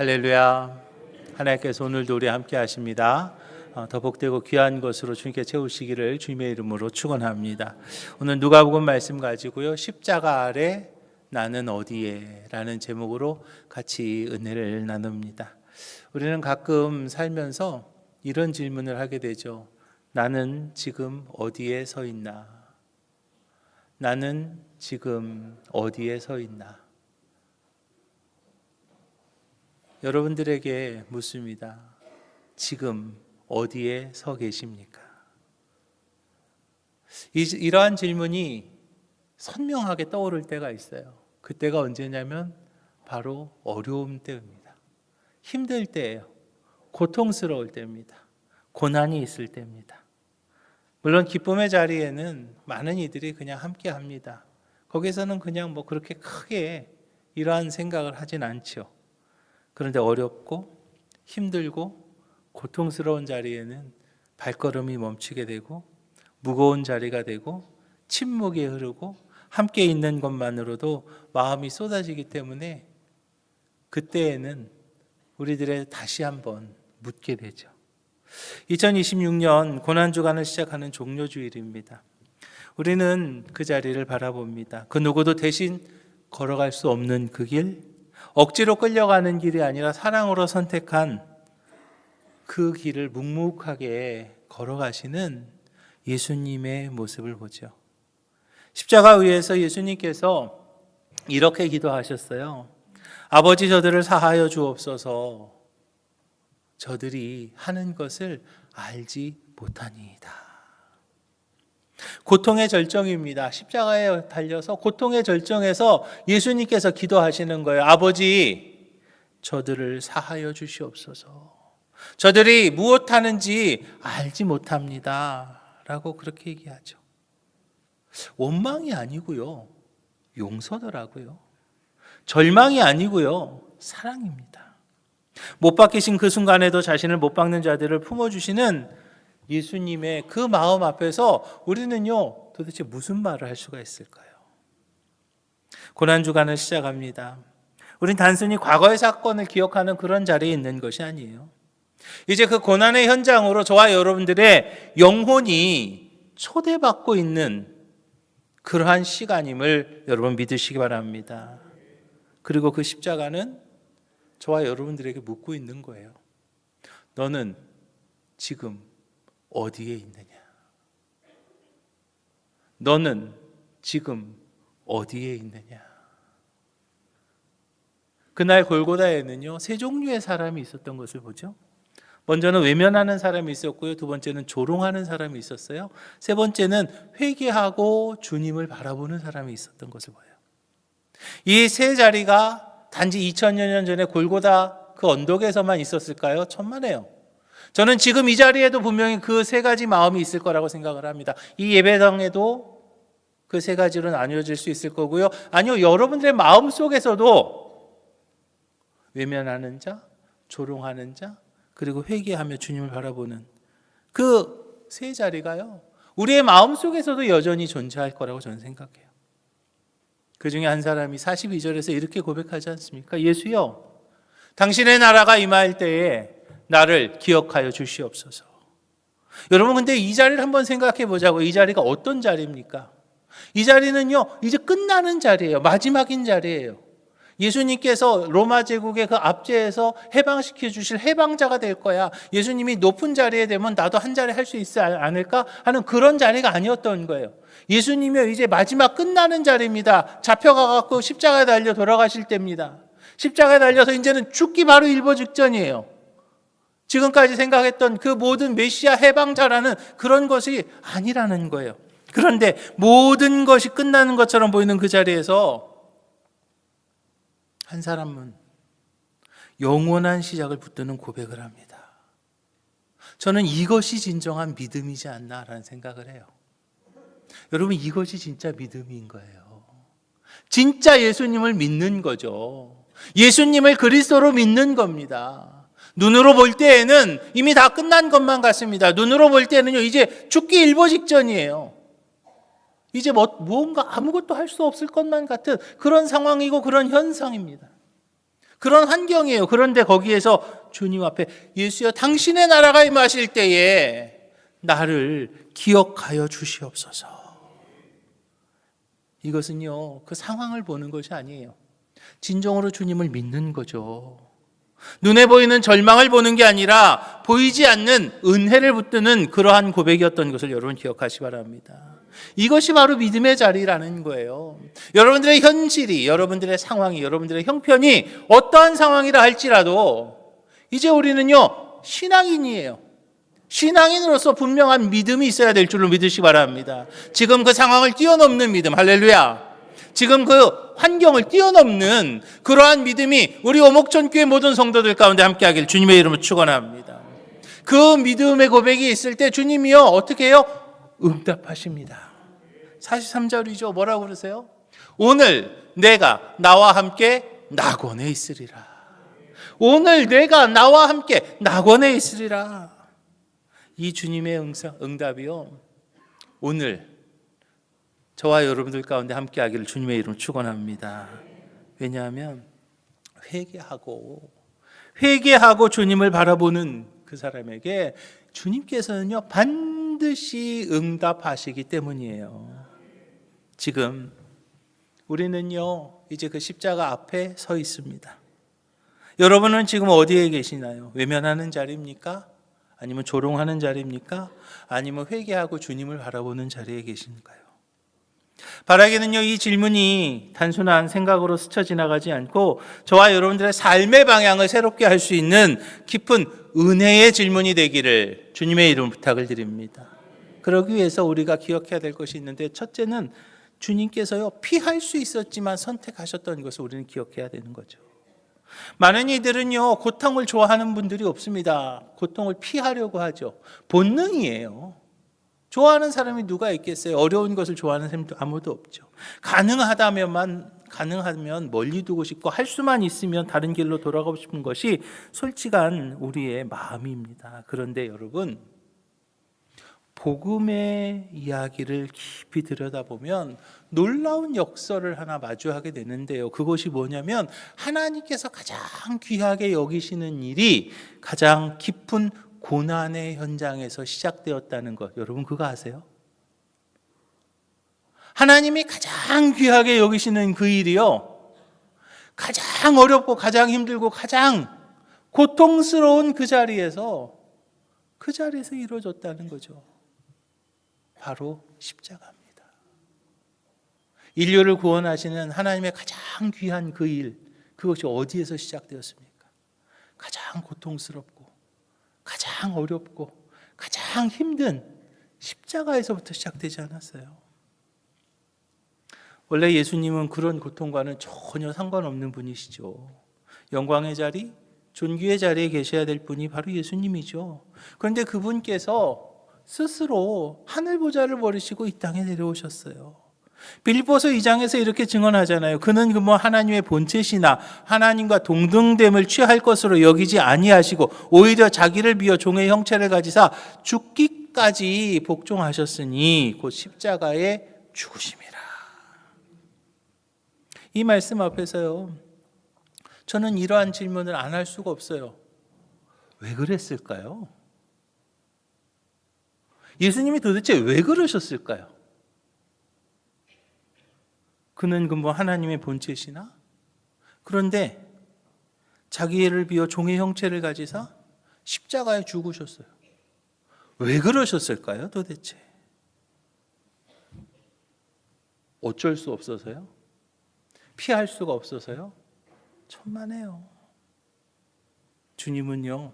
할렐루야. 하나님께서 오늘도 우리 함께 하십니다. 더 복되고 귀한 것으로 주님께 채우시기를 주님의 이름으로 축원합니다. 오늘 누가복음 말씀 가지고요. 십자가 아래 나는 어디에? 라는 제목으로 같이 은혜를 나눕니다. 우리는 가끔 살면서 이런 질문을 하게 되죠. 나는 지금 어디에 서 있나? 나는 지금 어디에 서 있나? 여러분들에게 묻습니다. 지금 어디에 서 계십니까? 이러한 질문이 선명하게 떠오를 때가 있어요. 그때가 언제냐면 바로 어려움 때입니다. 힘들 때예요. 고통스러울 때입니다. 고난이 있을 때입니다. 물론 기쁨의 자리에는 많은 이들이 그냥 함께 합니다. 거기서는 그냥 그렇게 크게 이러한 생각을 하진 않죠. 그런데 어렵고 힘들고 고통스러운 자리에는 발걸음이 멈추게 되고 무거운 자리가 되고 침묵이 흐르고 함께 있는 것만으로도 마음이 쏟아지기 때문에 그때에는 우리들의 다시 한번 묻게 되죠. 2026년 고난주간을 시작하는 종료주일입니다. 우리는 그 자리를 바라봅니다. 그 누구도 대신 걸어갈 수 없는 그 길, 억지로 끌려가는 길이 아니라 사랑으로 선택한 그 길을 묵묵하게 걸어가시는 예수님의 모습을 보죠. 십자가 위에서 예수님께서 이렇게 기도하셨어요. 아버지, 저들을 사하여 주옵소서. 저들이 하는 것을 알지 못하니이다. 고통의 절정입니다. 십자가에 달려서 고통의 절정에서 예수님께서 기도하시는 거예요. 아버지, 저들을 사하여 주시옵소서. 저들이 무엇하는지 알지 못합니다. 라고 그렇게 얘기하죠. 원망이 아니고요. 용서더라고요. 절망이 아니고요. 사랑입니다. 못 박히신 그 순간에도 자신을 못 박는 자들을 품어주시는 예수님의 그 마음 앞에서 우리는요, 도대체 무슨 말을 할 수가 있을까요? 고난주간을 시작합니다. 우린 단순히 과거의 사건을 기억하는 그런 자리에 있는 것이 아니에요. 이제 그 고난의 현장으로 저와 여러분들의 영혼이 초대받고 있는 그러한 시간임을 여러분 믿으시기 바랍니다. 그리고 그 십자가는 저와 여러분들에게 묻고 있는 거예요. 너는 지금 어디에 있느냐? 너는 지금 어디에 있느냐? 그날 골고다에는요, 세 종류의 사람이 있었던 것을 보죠. 먼저는 외면하는 사람이 있었고요. 두 번째는 조롱하는 사람이 있었어요. 세 번째는 회개하고 주님을 바라보는 사람이 있었던 것을 보여요. 이 세 자리가 단지 2000여 년 전에 골고다 그 언덕에서만 있었을까요? 천만에요. 저는 지금 이 자리에도 분명히 그 세 가지 마음이 있을 거라고 생각을 합니다. 이 예배당에도 그 세 가지로 나뉘어질 수 있을 거고요. 아니요, 여러분들의 마음 속에서도 외면하는 자, 조롱하는 자, 그리고 회개하며 주님을 바라보는 그 세 자리가요, 우리의 마음 속에서도 여전히 존재할 거라고 저는 생각해요. 그 중에 한 사람이 42절에서 이렇게 고백하지 않습니까? 예수여, 당신의 나라가 임할 때에 나를 기억하여 주시옵소서. 여러분, 근데 이 자리를 한번 생각해 보자고. 이 자리가 어떤 자리입니까? 이 자리는요, 이제 끝나는 자리예요. 마지막인 자리예요. 예수님께서 로마 제국의 그 압제에서 해방시켜 주실 해방자가 될 거야. 예수님이 높은 자리에 되면 나도 한 자리 할 수 있지 않을까 하는 그런 자리가 아니었던 거예요. 예수님이 이제 마지막 끝나는 자리입니다. 잡혀가 갖고 십자가에 달려 돌아가실 때입니다. 십자가에 달려서 이제는 죽기 바로 일보 직전이에요. 지금까지 생각했던 그 모든 메시아 해방자라는 그런 것이 아니라는 거예요. 그런데 모든 것이 끝나는 것처럼 보이는 그 자리에서 한 사람은 영원한 시작을 붙드는 고백을 합니다. 저는 이것이 진정한 믿음이지 않나라는 생각을 해요. 여러분, 이것이 진짜 믿음인 거예요. 진짜 예수님을 믿는 거죠. 예수님을 그리스도로 믿는 겁니다. 눈으로 볼 때에는 이미 다 끝난 것만 같습니다. 눈으로 볼 때는요, 이제 죽기 일보 직전이에요. 이제 무언가 아무것도 할 수 없을 것만 같은 그런 상황이고 그런 현상입니다. 그런 환경이에요. 그런데 거기에서 주님 앞에 예수여 당신의 나라가 임하실 때에 나를 기억하여 주시옵소서. 이것은요, 그 상황을 보는 것이 아니에요. 진정으로 주님을 믿는 거죠. 눈에 보이는 절망을 보는 게 아니라 보이지 않는 은혜를 붙드는 그러한 고백이었던 것을 여러분 기억하시 바랍니다. 이것이 바로 믿음의 자리라는 거예요. 여러분들의 현실이, 여러분들의 상황이, 여러분들의 형편이 어떠한 상황이라 할지라도 이제 우리는요, 신앙인이에요. 신앙인으로서 분명한 믿음이 있어야 될 줄로 믿으시기 바랍니다. 지금 그 상황을 뛰어넘는 믿음, 할렐루야. 지금 그 환경을 뛰어넘는 그러한 믿음이 우리 오목천교회 모든 성도들 가운데 함께하길 주님의 이름으로 축원합니다. 그 믿음의 고백이 있을 때 주님이요 어떻게 해요? 응답하십니다. 43절이죠. 뭐라고 그러세요? 오늘 내가 나와 함께 낙원에 있으리라. 오늘 내가 나와 함께 낙원에 있으리라. 이 주님의 응답이요, 오늘 저와 여러분들 가운데 함께하기를 주님의 이름으로 축원합니다. 왜냐하면 회개하고 주님을 바라보는 그 사람에게 주님께서는요 반드시 응답하시기 때문이에요. 지금 우리는요 이제 그 십자가 앞에 서 있습니다. 여러분은 지금 어디에 계시나요? 외면하는 자리입니까? 아니면 조롱하는 자리입니까? 아니면 회개하고 주님을 바라보는 자리에 계신가요? 바라기는요, 이 질문이 단순한 생각으로 스쳐 지나가지 않고 저와 여러분들의 삶의 방향을 새롭게 할 수 있는 깊은 은혜의 질문이 되기를 주님의 이름으로 부탁을 드립니다. 그러기 위해서 우리가 기억해야 될 것이 있는데, 첫째는 주님께서요 피할 수 있었지만 선택하셨던 것을 우리는 기억해야 되는 거죠. 많은 이들은요 고통을 좋아하는 분들이 없습니다. 고통을 피하려고 하죠. 본능이에요. 좋아하는 사람이 누가 있겠어요? 어려운 것을 좋아하는 사람도 아무도 없죠. 가능하면 멀리 두고 싶고 할 수만 있으면 다른 길로 돌아가고 싶은 것이 솔직한 우리의 마음입니다. 그런데 여러분, 복음의 이야기를 깊이 들여다보면 놀라운 역설을 하나 마주하게 되는데요. 그것이 뭐냐면 하나님께서 가장 귀하게 여기시는 일이 가장 깊은 고난의 현장에서 시작되었다는 것, 여러분 그거 아세요? 하나님이 가장 귀하게 여기시는 그 일이요, 가장 어렵고 가장 힘들고 가장 고통스러운 그 자리에서 이루어졌다는 거죠. 바로 십자가입니다. 인류를 구원하시는 하나님의 가장 귀한 그 일, 그것이 어디에서 시작되었습니까? 가장 고통스럽고 가장 어렵고 가장 힘든 십자가에서부터 시작되지 않았어요. 원래 예수님은 그런 고통과는 전혀 상관없는 분이시죠. 영광의 자리, 존귀의 자리에 계셔야 될 분이 바로 예수님이죠. 그런데 그분께서 스스로 하늘 보좌를 버리시고 이 땅에 내려오셨어요. 빌립보서 2장에서 이렇게 증언하잖아요. 그는 뭐 하나님의 본체시나 하나님과 동등됨을 취할 것으로 여기지 아니하시고 오히려 자기를 비워 종의 형체를 가지사 죽기까지 복종하셨으니 곧 십자가에 죽으심이라. 이 말씀 앞에서요, 저는 이러한 질문을 안 할 수가 없어요. 왜 그랬을까요? 예수님이 도대체 왜 그러셨을까요? 그는 뭐 하나님의 본체시나? 그런데 자기를 비워 종의 형체를 가지사 십자가에 죽으셨어요. 왜 그러셨을까요, 도대체? 어쩔 수 없어서요? 피할 수가 없어서요? 천만에요. 주님은요,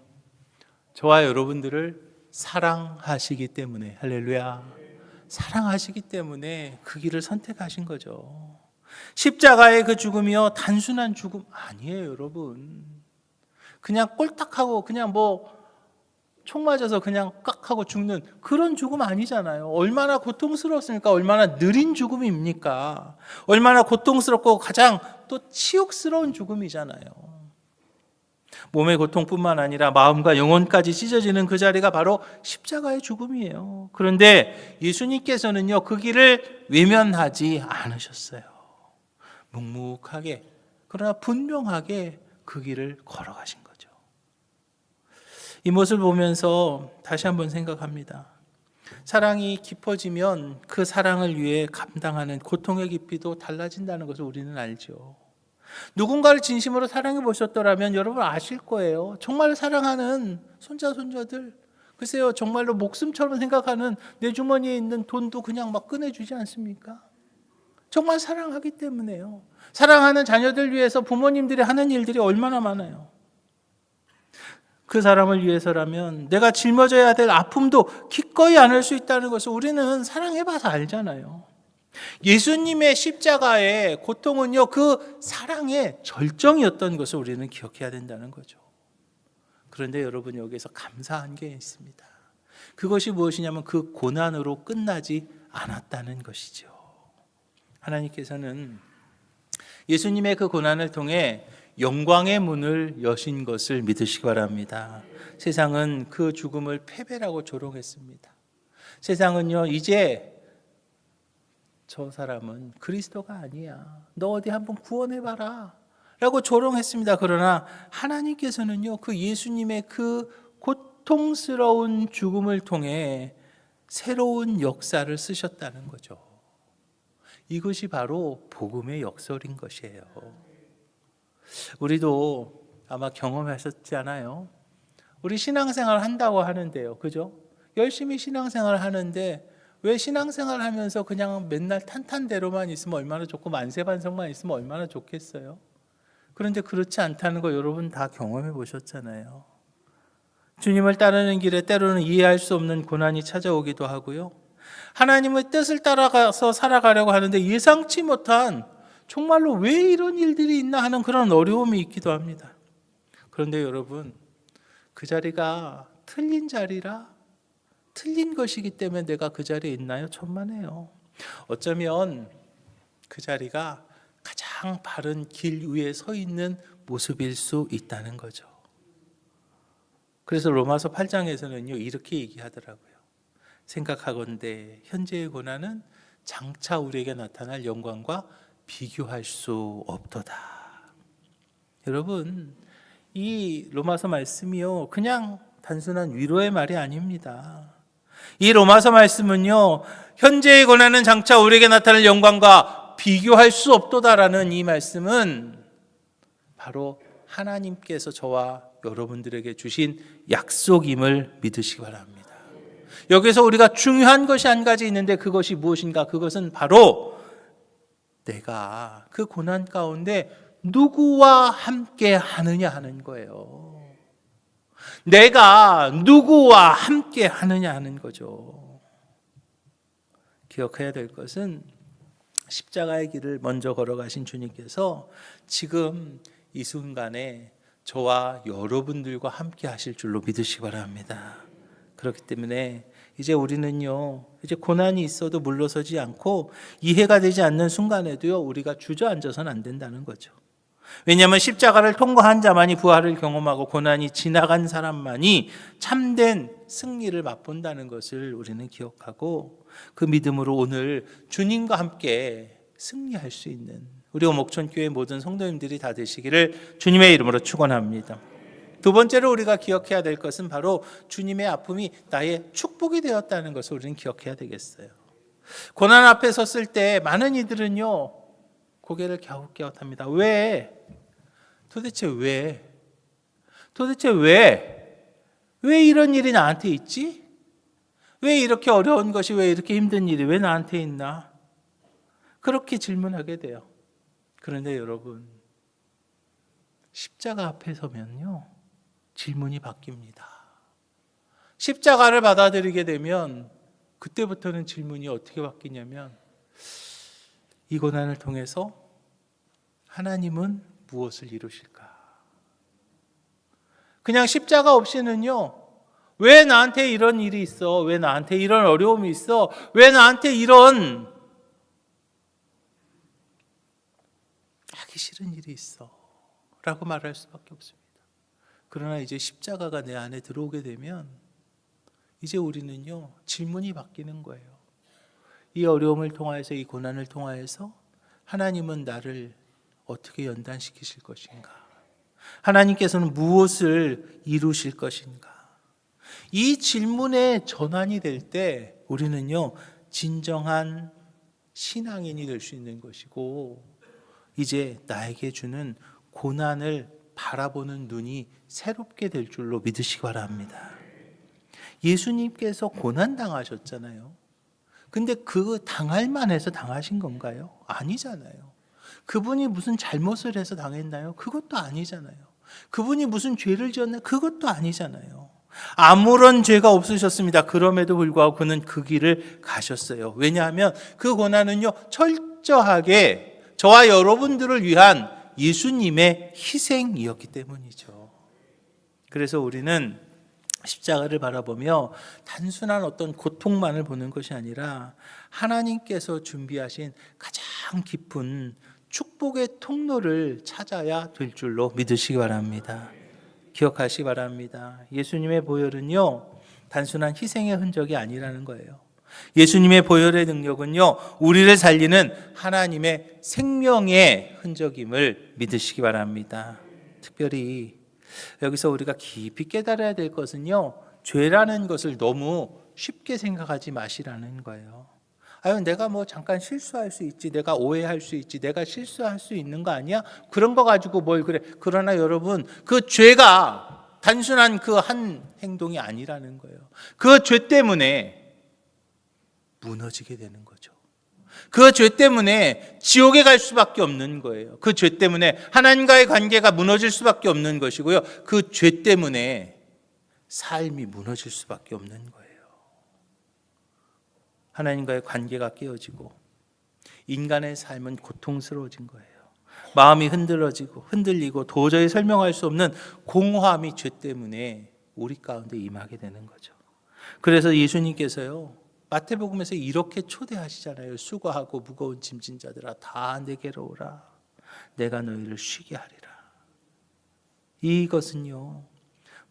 저와 여러분들을 사랑하시기 때문에, 할렐루야, 사랑하시기 때문에 그 길을 선택하신 거죠. 십자가의 그 죽음이요 단순한 죽음 아니에요, 여러분. 그냥 꼴딱하고 그냥 총 맞아서 그냥 깍 하고 죽는 그런 죽음 아니잖아요. 얼마나 고통스럽습니까? 얼마나 느린 죽음입니까? 얼마나 고통스럽고 가장 또 치욕스러운 죽음이잖아요. 몸의 고통뿐만 아니라 마음과 영혼까지 찢어지는 그 자리가 바로 십자가의 죽음이에요. 그런데 예수님께서는요 그 길을 외면하지 않으셨어요. 묵묵하게, 그러나 분명하게 그 길을 걸어가신 거죠. 이 모습을 보면서 다시 한번 생각합니다. 사랑이 깊어지면 그 사랑을 위해 감당하는 고통의 깊이도 달라진다는 것을 우리는 알죠. 누군가를 진심으로 사랑해 보셨더라면 여러분 아실 거예요. 정말 사랑하는 손자 손녀들, 글쎄요, 정말로 목숨처럼 생각하는 내 주머니에 있는 돈도 그냥 막 꺼내주지 않습니까? 정말 사랑하기 때문에요. 사랑하는 자녀들 위해서 부모님들이 하는 일들이 얼마나 많아요. 그 사람을 위해서라면 내가 짊어져야 될 아픔도 기꺼이 안을 수 있다는 것을 우리는 사랑해봐서 알잖아요. 예수님의 십자가의 고통은요, 그 사랑의 절정이었던 것을 우리는 기억해야 된다는 거죠. 그런데 여러분, 여기에서 감사한 게 있습니다. 그것이 무엇이냐면 그 고난으로 끝나지 않았다는 것이죠. 하나님께서는 예수님의 그 고난을 통해 영광의 문을 여신 것을 믿으시기 바랍니다. 세상은 그 죽음을 패배라고 조롱했습니다. 세상은요, 이제 저 사람은 그리스도가 아니야, 너 어디 한번 구원해봐라 라고 조롱했습니다. 그러나 하나님께서는요, 그 예수님의 그 고통스러운 죽음을 통해 새로운 역사를 쓰셨다는 거죠. 이것이 바로 복음의 역설인 것이에요. 우리도 아마 경험하셨잖아요. 우리 신앙생활 한다고 하는데요, 그죠? 열심히 신앙생활 하는데 왜 신앙생활 하면서 그냥 맨날 탄탄대로만 있으면 얼마나 좋고 만세반성만 있으면 얼마나 좋겠어요? 그런데 그렇지 않다는 거 여러분 다 경험해 보셨잖아요. 주님을 따르는 길에 때로는 이해할 수 없는 고난이 찾아오기도 하고요. 하나님의 뜻을 따라가서 살아가려고 하는데 예상치 못한, 정말로 왜 이런 일들이 있나 하는 그런 어려움이 있기도 합니다. 그런데 여러분, 그 자리가 틀린 자리라, 틀린 것이기 때문에 내가 그 자리에 있나요? 천만에요. 어쩌면 그 자리가 가장 바른 길 위에 서 있는 모습일 수 있다는 거죠. 그래서 로마서 8장에서는요, 이렇게 얘기하더라고요. 생각하건대 현재의 고난은 장차 우리에게 나타날 영광과 비교할 수 없도다. 여러분, 이 로마서 말씀이요, 그냥 단순한 위로의 말이 아닙니다. 이 로마서 말씀은요, 현재의 고난은 장차 우리에게 나타날 영광과 비교할 수 없도다라는 이 말씀은 바로 하나님께서 저와 여러분들에게 주신 약속임을 믿으시기 바랍니다. 여기서 우리가 중요한 것이 한 가지 있는데 그것이 무엇인가? 그것은 바로 내가 그 고난 가운데 누구와 함께 하느냐 하는 거예요. 내가 누구와 함께 하느냐 하는 거죠. 기억해야 될 것은 십자가의 길을 먼저 걸어가신 주님께서 지금 이 순간에 저와 여러분들과 함께 하실 줄로 믿으시기 바랍니다. 그렇기 때문에 이제 우리는요, 이제 고난이 있어도 물러서지 않고 이해가 되지 않는 순간에도요, 우리가 주저앉아서는 안 된다는 거죠. 왜냐하면 십자가를 통과한 자만이 부활을 경험하고 고난이 지나간 사람만이 참된 승리를 맛본다는 것을 우리는 기억하고 그 믿음으로 오늘 주님과 함께 승리할 수 있는 우리 오목천교회 모든 성도님들이 다 되시기를 주님의 이름으로 축원합니다. 두 번째로 우리가 기억해야 될 것은 바로 주님의 아픔이 나의 축복이 되었다는 것을 우리는 기억해야 되겠어요. 고난 앞에 섰을 때 많은 이들은요, 고개를 갸웃갸웃합니다. 왜? 도대체 왜? 왜 이런 일이 나한테 있지? 왜 이렇게 어려운 것이, 왜 이렇게 힘든 일이 왜 나한테 있나? 그렇게 질문하게 돼요. 그런데 여러분, 십자가 앞에 서면요, 질문이 바뀝니다. 십자가를 받아들이게 되면 그때부터는 질문이 어떻게 바뀌냐면, 이 고난을 통해서 하나님은 무엇을 이루실까? 그냥 십자가 없이는요, 왜 나한테 이런 일이 있어? 왜 나한테 이런 어려움이 있어? 왜 나한테 이런 하기 싫은 일이 있어? 라고 말할 수밖에 없습니다. 그러나 이제 십자가가 내 안에 들어오게 되면 이제 우리는요, 질문이 바뀌는 거예요. 이 어려움을 통하여서, 이 고난을 통하여서 하나님은 나를 어떻게 연단시키실 것인가? 하나님께서는 무엇을 이루실 것인가? 이 질문에 전환이 될 때 우리는요, 진정한 신앙인이 될 수 있는 것이고, 이제 나에게 주는 고난을 바라보는 눈이 새롭게 될 줄로 믿으시기 바랍니다. 예수님께서 고난 당하셨잖아요. 근데 그 당할 만해서 당하신 건가요? 아니잖아요. 그분이 무슨 잘못을 해서 당했나요? 그것도 아니잖아요. 그분이 무슨 죄를 지었나요? 그것도 아니잖아요. 아무런 죄가 없으셨습니다. 그럼에도 불구하고 그는 그 길을 가셨어요. 왜냐하면 그 고난은요, 철저하게 저와 여러분들을 위한 예수님의 희생이었기 때문이죠. 그래서 우리는 십자가를 바라보며 단순한 어떤 고통만을 보는 것이 아니라 하나님께서 준비하신 가장 깊은 축복의 통로를 찾아야 될 줄로 믿으시기 바랍니다. 기억하시기 바랍니다. 예수님의 보혈은요, 단순한 희생의 흔적이 아니라는 거예요. 예수님의 보혈의 능력은요, 우리를 살리는 하나님의 생명의 흔적임을 믿으시기 바랍니다. 특별히 여기서 우리가 깊이 깨달아야 될 것은요, 죄라는 것을 너무 쉽게 생각하지 마시라는 거예요. 아유, 내가 뭐 잠깐 실수할 수 있지, 내가 오해할 수 있지, 내가 실수할 수 있는 거 아니야? 그런 거 가지고 뭘 그래. 그러나 여러분, 그 죄가 단순한 그 한 행동이 아니라는 거예요. 그 죄 때문에 무너지게 되는 거죠. 그 죄 때문에 지옥에 갈 수밖에 없는 거예요. 그 죄 때문에 하나님과의 관계가 무너질 수밖에 없는 것이고요. 그 죄 때문에 삶이 무너질 수밖에 없는 거예요. 하나님과의 관계가 깨어지고 인간의 삶은 고통스러워진 거예요. 마음이 흔들리고 도저히 설명할 수 없는 공허함이 죄 때문에 우리 가운데 임하게 되는 거죠. 그래서 예수님께서요, 마태복음에서 이렇게 초대하시잖아요. 수고하고 무거운 짐진 자들아, 다 내게로 오라. 내가 너희를 쉬게 하리라. 이것은요,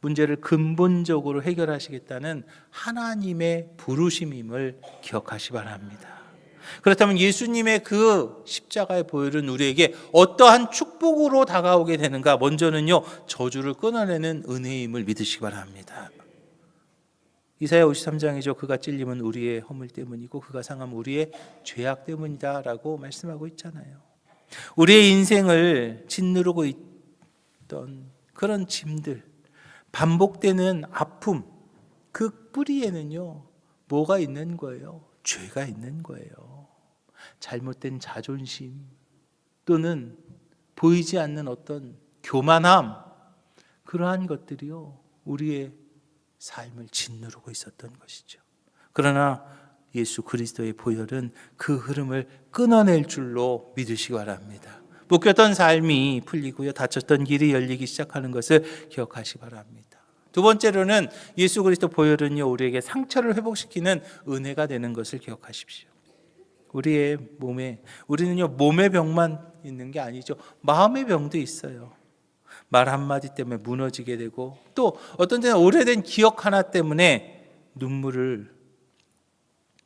문제를 근본적으로 해결하시겠다는 하나님의 부르심임을 기억하시 바랍니다. 그렇다면 예수님의 그 십자가의 보혈은 우리에게 어떠한 축복으로 다가오게 되는가? 먼저는요, 저주를 끊어내는 은혜임을 믿으시기 바랍니다. 이사야 53장이죠. 그가 찔림은 우리의 허물 때문이고 그가 상함은 우리의 죄악 때문이다라고 말씀하고 있잖아요. 우리의 인생을 짓누르고 있던 그런 짐들, 반복되는 아픔, 그 뿌리에는요, 뭐가 있는 거예요? 죄가 있는 거예요. 잘못된 자존심 또는 보이지 않는 어떤 교만함, 그러한 것들이요, 우리의 삶을 짓누르고 있었던 것이죠. 그러나 예수 그리스도의 보혈은 그 흐름을 끊어낼 줄로 믿으시기 바랍니다. 묶였던 삶이 풀리고요, 닫혔던 길이 열리기 시작하는 것을 기억하시기 바랍니다. 두 번째로는 예수 그리스도 보혈은요, 우리에게 상처를 회복시키는 은혜가 되는 것을 기억하십시오. 우리는요, 몸의 병만 있는 게 아니죠. 마음의 병도 있어요. 말 한마디 때문에 무너지게 되고, 또 어떤 때는 오래된 기억 하나 때문에 눈물을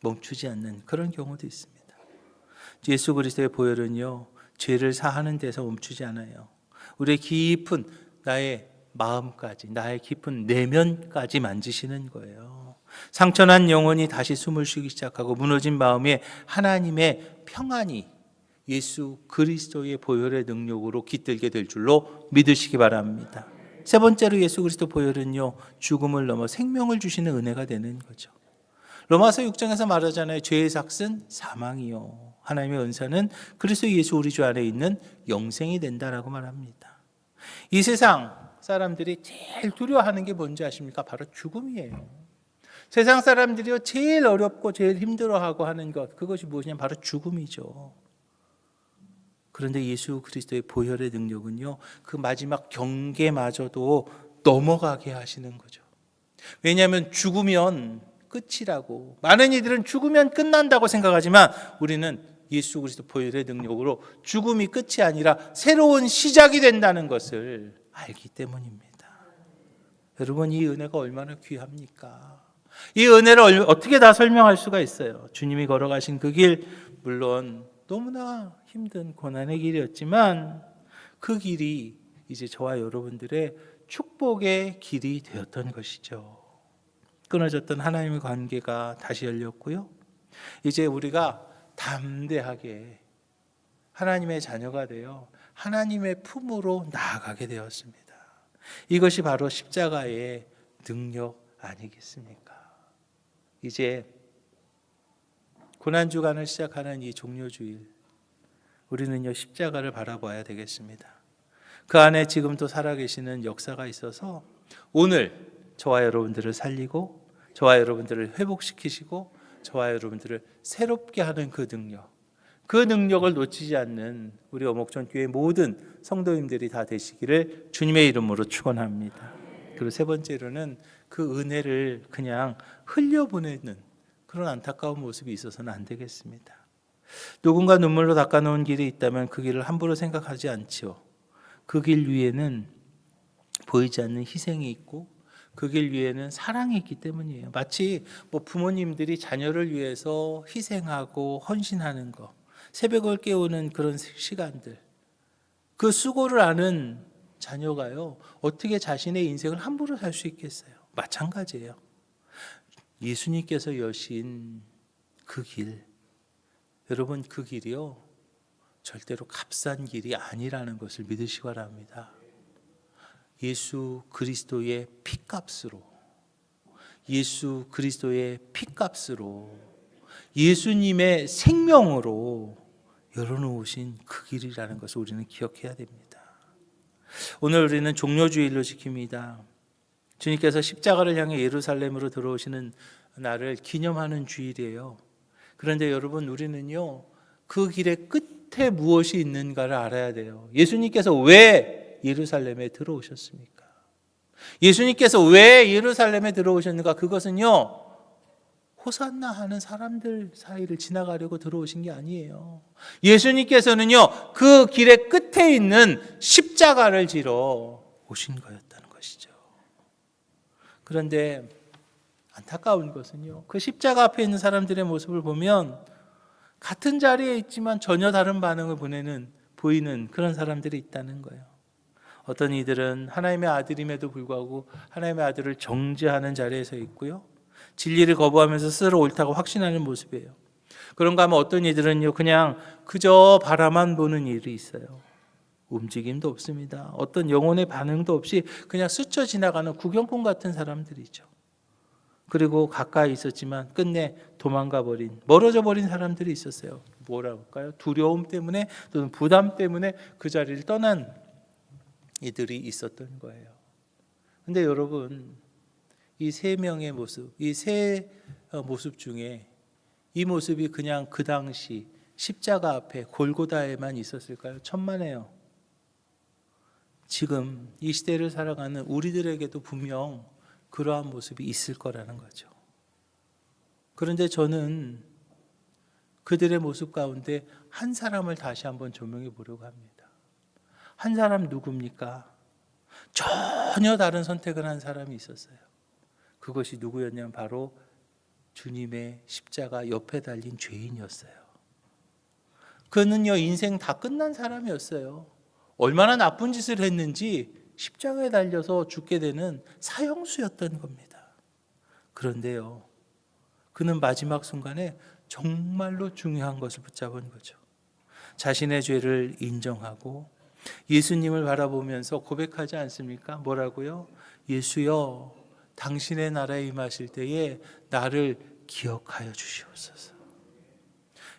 멈추지 않는 그런 경우도 있습니다. 예수 그리스도의 보혈은요, 죄를 사하는 데서 멈추지 않아요. 우리의 깊은 나의 마음까지, 나의 깊은 내면까지 만지시는 거예요. 상처난 영혼이 다시 숨을 쉬기 시작하고 무너진 마음에 하나님의 평안이 예수 그리스도의 보혈의 능력으로 깃들게 될 줄로 믿으시기 바랍니다. 세 번째로 예수 그리스도 보혈은요, 죽음을 넘어 생명을 주시는 은혜가 되는 거죠. 로마서 6장에서 말하잖아요. 죄의 삭은 사망이요, 하나님의 은사는 그리스도 예수 우리 주 안에 있는 영생이 된다라고 말합니다. 이 세상 사람들이 제일 두려워하는 게 뭔지 아십니까? 바로 죽음이에요. 세상 사람들이요, 제일 어렵고 제일 힘들어하고 하는 것, 그것이 무엇이냐면 바로 죽음이죠. 그런데 예수 그리스도의 보혈의 능력은요, 그 마지막 경계마저도 넘어가게 하시는 거죠. 왜냐하면 죽으면 끝이라고, 많은 이들은 죽으면 끝난다고 생각하지만 우리는 예수 그리스도 보혈의 능력으로 죽음이 끝이 아니라 새로운 시작이 된다는 것을 알기 때문입니다. 여러분, 이 은혜가 얼마나 귀합니까? 이 은혜를 어떻게 다 설명할 수가 있어요? 주님이 걸어가신 그 길, 물론 너무나 힘든 고난의 길이었지만 그 길이 이제 저와 여러분들의 축복의 길이 되었던 것이죠. 끊어졌던 하나님의 관계가 다시 열렸고요. 이제 우리가 담대하게 하나님의 자녀가 되어 하나님의 품으로 나아가게 되었습니다. 이것이 바로 십자가의 능력 아니겠습니까? 이제 고난주간을 시작하는 이 종료주일, 우리는요 십자가를 바라봐야 되겠습니다. 그 안에 지금도 살아계시는 역사가 있어서 오늘 저와 여러분들을 살리고 저와 여러분들을 회복시키시고 저와 여러분들을 새롭게 하는 그 능력을 놓치지 않는 우리 어목전교회 모든 성도님들이 다 되시기를 주님의 이름으로 축원합니다. 그리고 세 번째로는 그 은혜를 그냥 흘려보내는 그런 안타까운 모습이 있어서는 안 되겠습니다. 누군가 눈물로 닦아놓은 길이 있다면 그 길을 함부로 생각하지 않지요. 그 길 위에는 보이지 않는 희생이 있고 그 길 위에는 사랑이 있기 때문이에요. 마치 부모님들이 자녀를 위해서 희생하고 헌신하는 거, 새벽을 깨우는 그런 시간들, 그 수고를 아는 자녀가요 어떻게 자신의 인생을 함부로 살 수 있겠어요? 마찬가지예요. 예수님께서 여신 그 길, 여러분 그 길이요 절대로 값싼 길이 아니라는 것을 믿으시기 바랍니다. 예수 그리스도의 피값으로, 예수 그리스도의 피값으로, 예수님의 생명으로 열어놓으신 그 길이라는 것을 우리는 기억해야 됩니다. 오늘 우리는 종료주일로 지킵니다. 주님께서 십자가를 향해 예루살렘으로 들어오시는 날을 기념하는 주일이에요. 그런데 여러분 우리는요 그 길의 끝에 무엇이 있는가를 알아야 돼요. 예수님께서 왜 예루살렘에 들어오셨습니까? 예수님께서 왜 예루살렘에 들어오셨는가? 그것은요 호산나 하는 사람들 사이를 지나가려고 들어오신 게 아니에요. 예수님께서는요 그 길의 끝에 있는 십자가를 지러 오신 거였다는 것이죠. 그런데 안타까운 것은요 그 십자가 앞에 있는 사람들의 모습을 보면 같은 자리에 있지만 전혀 다른 반응을 보이는 그런 사람들이 있다는 거예요. 어떤 이들은 하나님의 아들임에도 불구하고 하나님의 아들을 정죄하는 자리에 서 있고요, 진리를 거부하면서 스스로 옳다고 확신하는 모습이에요. 그런가 하면 어떤 이들은요 그냥 그저 바라만 보는 일이 있어요. 움직임도 없습니다. 어떤 영혼의 반응도 없이 그냥 스쳐 지나가는 구경꾼 같은 사람들이죠. 그리고 가까이 있었지만 끝내 도망가 버린, 멀어져 버린 사람들이 있었어요. 뭐라고 할까요? 두려움 때문에 또는 부담 때문에 그 자리를 떠난 이들이 있었던 거예요. 근데 여러분 이 세 명의 모습, 이 세 모습 중에 이 모습이 그냥 그 당시 십자가 앞에 골고다에만 있었을까요? 천만에요. 지금 이 시대를 살아가는 우리들에게도 분명 그러한 모습이 있을 거라는 거죠. 그런데 저는 그들의 모습 가운데 한 사람을 다시 한번 조명해 보려고 합니다. 한 사람 누굽니까? 전혀 다른 선택을 한 사람이 있었어요. 그것이 누구였냐면 바로 주님의 십자가 옆에 달린 죄인이었어요. 그는요 인생 다 끝난 사람이었어요. 얼마나 나쁜 짓을 했는지 십자가에 달려서 죽게 되는 사형수였던 겁니다. 그런데요 그는 마지막 순간에 정말로 중요한 것을 붙잡은 거죠. 자신의 죄를 인정하고 예수님을 바라보면서 고백하지 않습니까? 뭐라고요? 예수여, 당신의 나라에 임하실 때에 나를 기억하여 주시옵소서.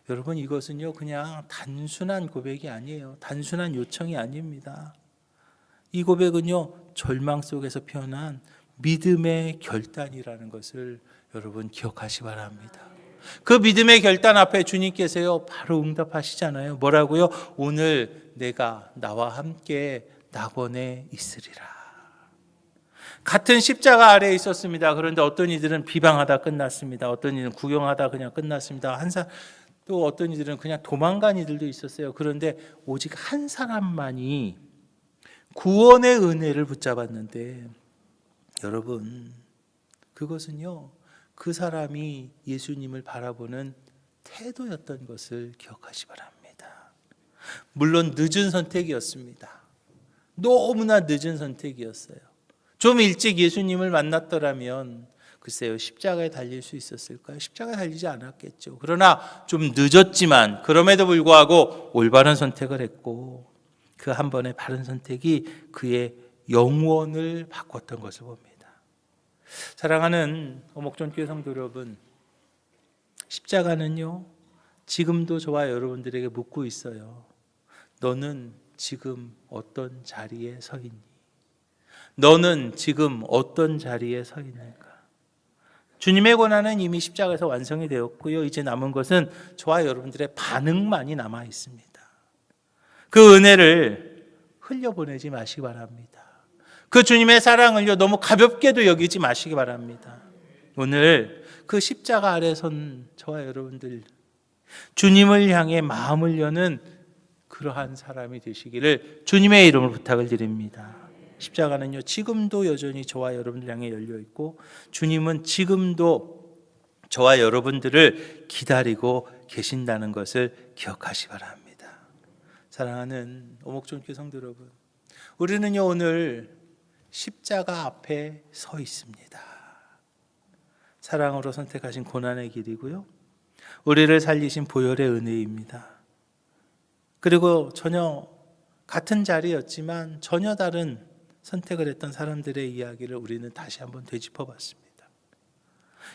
여러분 이것은요 그냥 단순한 고백이 아니에요. 단순한 요청이 아닙니다. 이 고백은요 절망 속에서 표현한 믿음의 결단이라는 것을 여러분 기억하시 바랍니다. 그 믿음의 결단 앞에 주님께서요 바로 응답하시잖아요. 뭐라고요? 오늘 내가 나와 함께 낙원에 있으리라. 같은 십자가 아래에 있었습니다. 그런데 어떤 이들은 비방하다 끝났습니다. 어떤 이들은 구경하다 그냥 끝났습니다. 또 어떤 이들은 그냥 도망간 이들도 있었어요. 그런데 오직 한 사람만이 구원의 은혜를 붙잡았는데 여러분 그것은요 그 사람이 예수님을 바라보는 태도였던 것을 기억하시 바랍니다. 물론 늦은 선택이었습니다. 너무나 늦은 선택이었어요. 좀 일찍 예수님을 만났더라면 글쎄요, 십자가에 달릴 수 있었을까요? 십자가에 달리지 않았겠죠. 그러나 좀 늦었지만 그럼에도 불구하고 올바른 선택을 했고 그 한 번의 바른 선택이 그의 영원을 바꿨던 것을 봅니다. 사랑하는 오목전교회 성도 여러분, 십자가는요 지금도 저와 여러분들에게 묻고 있어요. 너는 지금 어떤 자리에 서 있니? 너는 지금 어떤 자리에 서 있는가? 주님의 고난은 이미 십자가에서 완성이 되었고요. 이제 남은 것은 저와 여러분들의 반응만이 남아 있습니다. 그 은혜를 흘려보내지 마시기 바랍니다. 그 주님의 사랑을요 너무 가볍게도 여기지 마시기 바랍니다. 오늘 그 십자가 아래 선 저와 여러분들, 주님을 향해 마음을 여는 그러한 사람이 되시기를 주님의 이름으로 부탁을 드립니다. 십자가는요 지금도 여전히 저와 여러분들 향해 열려 있고 주님은 지금도 저와 여러분들을 기다리고 계신다는 것을 기억하시기 바랍니다. 사랑하는 오목전교회 성도 여러분, 우리는요 오늘 십자가 앞에 서 있습니다. 사랑으로 선택하신 고난의 길이고요, 우리를 살리신 보혈의 은혜입니다. 그리고 전혀 같은 자리였지만 전혀 다른 선택을 했던 사람들의 이야기를 우리는 다시 한번 되짚어 봤습니다.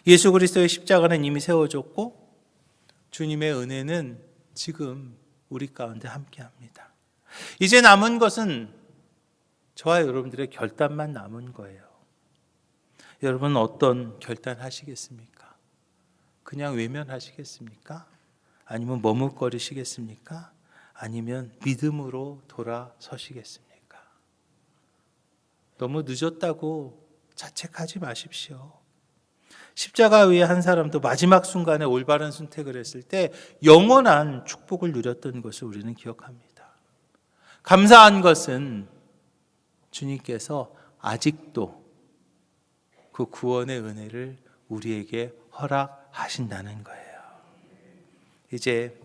예수 그리스도의 십자가는 이미 세워졌고 주님의 은혜는 지금 우리 가운데 함께합니다. 이제 남은 것은 저와 여러분들의 결단만 남은 거예요. 여러분 어떤 결단 하시겠습니까? 그냥 외면하시겠습니까? 아니면 머뭇거리시겠습니까? 아니면 믿음으로 돌아서시겠습니까? 너무 늦었다고 자책하지 마십시오. 십자가 위에 한 사람도 마지막 순간에 올바른 선택을 했을 때 영원한 축복을 누렸던 것을 우리는 기억합니다. 감사한 것은 주님께서 아직도 그 구원의 은혜를 우리에게 허락하신다는 거예요. 이제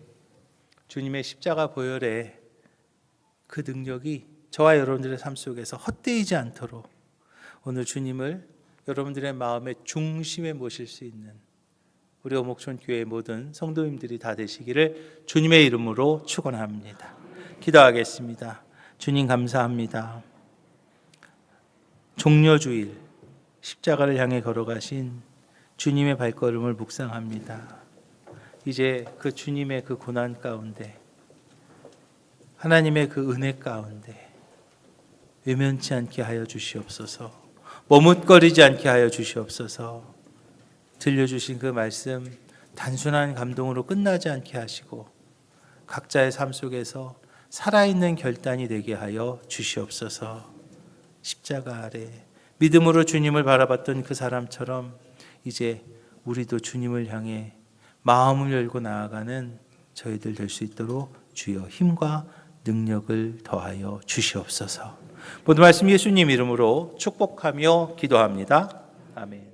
주님의 십자가 보혈의 그 능력이 저와 여러분들의 삶 속에서 헛되이지 않도록 오늘 주님을 여러분들의 마음의 중심에 모실 수 있는 우리 오목촌교회 모든 성도님들이 다 되시기를 주님의 이름으로 축원합니다. 기도하겠습니다. 주님 감사합니다. 종려주일 십자가를 향해 걸어가신 주님의 발걸음을 묵상합니다. 이제 그 주님의 그 고난 가운데, 하나님의 그 은혜 가운데 외면치 않게 하여 주시옵소서. 머뭇거리지 않게 하여 주시옵소서. 들려주신 그 말씀 단순한 감동으로 끝나지 않게 하시고 각자의 삶 속에서 살아있는 결단이 되게 하여 주시옵소서. 십자가 아래 믿음으로 주님을 바라봤던 그 사람처럼 이제 우리도 주님을 향해 마음을 열고 나아가는 저희들 될 수 있도록 주여 힘과 능력을 더하여 주시옵소서. 모든 말씀 예수님 이름으로 축복하며 기도합니다. 아멘.